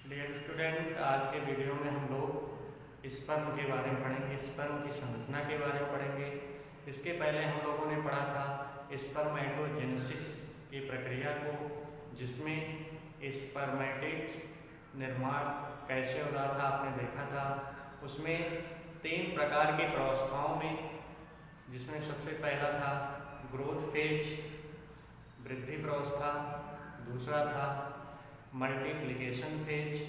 Dear student, आज के video में हम लोग स्पर्म के बारे में पढ़ेंगे। स्पर्म की संरचना के बारे में पढ़ेंगे। इसके पहले हम लोगों ने पढ़ा था स्पर्मेटोजेनेसिस की प्रक्रिया को, जिसमें स्पर्मेटिड्स निर्माण कैसे हो रहा था आपने देखा था। उसमें 3 प्रकार की प्रवस्थाओं में, जिसमें सबसे पहला था ग्रोथ फेज, वृद्धि प्रवस्था, दूसरा था मल्टीप्लिकेशन फेज,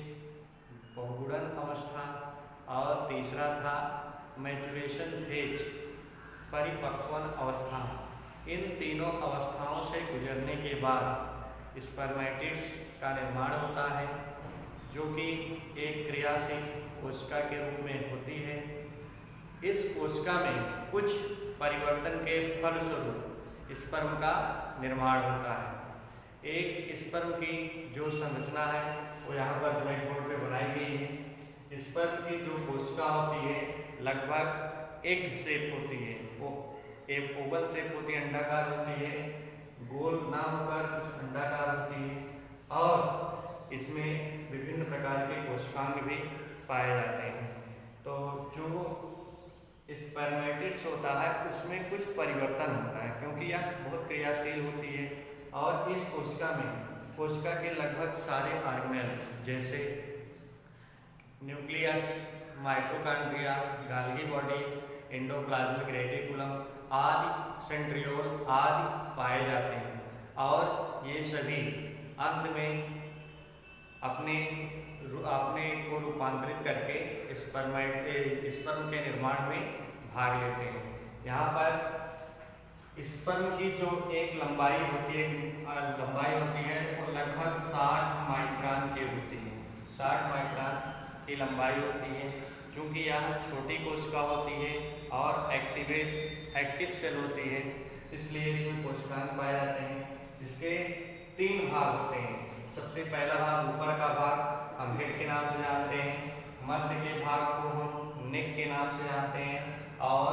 बहुगुणन अवस्था, और तीसरा था मैचुरेशन फेज, परिपक्वन अवस्था। इन तीनों अवस्थाओं से गुजरने के बाद स्पर्मेटिड्स का निर्माण होता है, जो कि एक क्रियाशील कोशिका के रूप में होती है। इस कोशिका में कुछ परिवर्तन के फलस्वरूप स्पर्म का निर्माण होता है। एक स्पर्म की जो संरचना है वो यहाँ पर ब्लैक बोर्ड पे बनाई गई है। स्पर्म की जो कोशिका होती है लगभग एग शेप होती है, वो एक ओवल शेप होती है, अंडाकार होती है, गोल ना होकर कुछ अंडाकार होती है, और इसमें विभिन्न प्रकार के कोशिकांग भी पाए जाते हैं। तो जो स्पर्मेटिड्स होता है उसमें कुछ परिवर्तन होता है, क्योंकि यह बहुत क्रियाशील होती है। और इस कोशिका में कोशिका के लगभग सारे ऑर्गेनेल्स जैसे nucleus, mitochondria, Golgi body, endoplasmic reticulum आदि, सेंट्रियोल आदि पाए जाते हैं। और ये सभी अंत में अपने को रूपांतरित करके स्पर्म के निर्माण में भाग लेते हैं। यहाँ पर स्पर्म की जो एक लंबाई होती है वो लगभग 60 माइक्रोन की होती है। 60 माइक्रोन की लंबाई होती है। चूँकि यह छोटी कोशिका होती है और एक्टिव सेल होती है, इसलिए इसमें कोशिकांग पाए जाते हैं। इसके 3 भाग होते हैं। सबसे पहला भाग ऊपर का भाग हम हेड के नाम से जानते हैं, मध्य के भाग को हम नेक के नाम से जानते हैं, और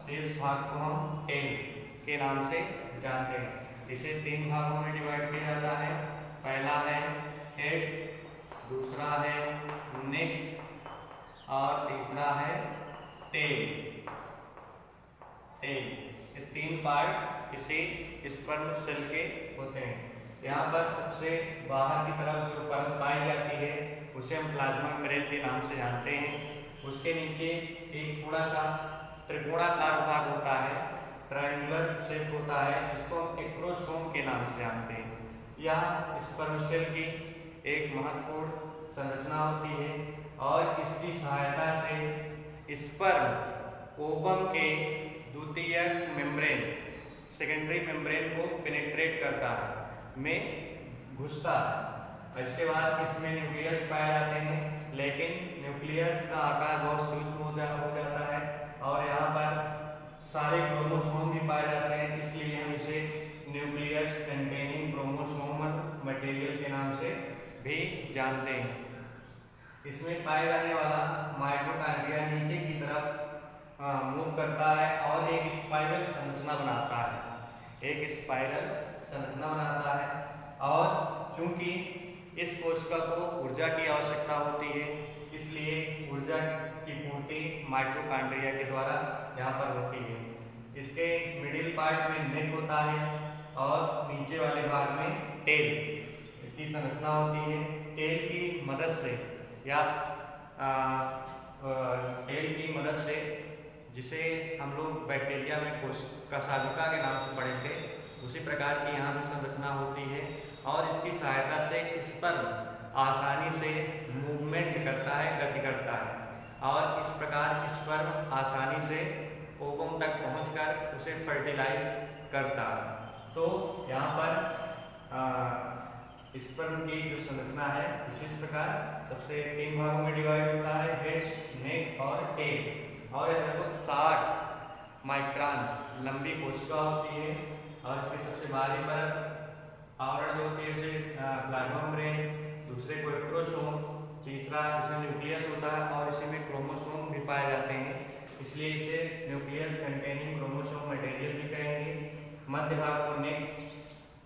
शेष भाग को हम टेल के नाम से जानते हैं। इसे 3 भागों में डिवाइड किया जाता है। पहला है हेड, दूसरा है नेक, और तीसरा है टेल। ये 3 पार्ट इसे स्पर्म सेल के होते हैं। यहाँ पर सबसे बाहर की तरफ जो परत पाई जाती है उसे हम प्लाज्मा मेम्ब्रेन के नाम से जानते हैं। उसके नीचे एक थोड़ा सा त्रिकोणाकार भाग होता है, ट्रायंगुलर शेप होता है, जिसको हम एक्रोसोम के नाम से जानते हैं। यह स्पर्म सेल की एक महत्वपूर्ण संरचना होती है, और इसकी सहायता से स्पर्म ओवम के द्वितीयक मेम्ब्रेन, सेकेंडरी मेम्ब्रेन को पेनिट्रेट करता है, में घुसता है। इसके बाद इसमें न्यूक्लियस पाए जाते हैं, लेकिन न्यूक्लियस का आकार बहुत सूक्ष्म हो जाता है, और यहाँ पर सारे क्रोमोसोम भी पाए जाते हैं, इसलिए हम इसे न्यूक्लियस कंटेनिंग क्रोमोसोमल मटेरियल के नाम से भी जानते हैं। इसमें पाए जाने वाला माइटोकॉन्ड्रिया नीचे की तरफ मूव करता है और एक स्पाइरल संरचना बनाता है। और चूंकि इस कोशिका को ऊर्जा की आवश्यकता होती है, इसलिए ऊर्जा की पूर्ति माइटोकॉन्ड्रिया के द्वारा यहाँ पर होती है। इसके मिडिल पार्ट में नेक होता है, और नीचे वाले भाग में टेल की संरचना होती है। टेल की मदद से जिसे हम लोग बैक्टीरिया में कशाभिका के नाम से पढ़े थे, उसी प्रकार की यहाँ भी संरचना होती है, और इसकी सहायता से स्पर्म आसानी से मूवमेंट करता है, गति करता है, और इस प्रकार स्पर्म आसानी से ओवम तक पहुंचकर उसे फर्टिलाइज करता है। तो यहाँ पर स्पर्म की जो संरचना है कुछ इस प्रकार सबसे 3 भागों में डिवाइड होता है, हेड, नेक और टेल। और लगभग 60 माइक्रोन लंबी कोशिका होती है, और इसकी सबसे बाहरी परत आवरण जो होती है उसे प्लाज्मा मेम्ब्रेन, दूसरे को एक्रोसोम, तीसरा जिसमें न्यूक्लियस होता है, और इसी में क्रोमोसोम भी पाए जाते हैं, इसलिए इसे न्यूक्लियस कंटेनिंग क्रोमोसोम मटेरियल भी कहेंगे। मध्य भाग को नेक,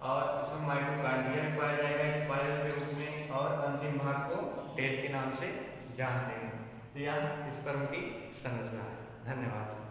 और इसमें माइटोकॉन्ड्रिया पाया जाएगा स्पाइरल के रूप में, और अंतिम भाग को टेल के नाम से जानते हैं। तो यह स्पर्म की संरचना है। धन्यवाद।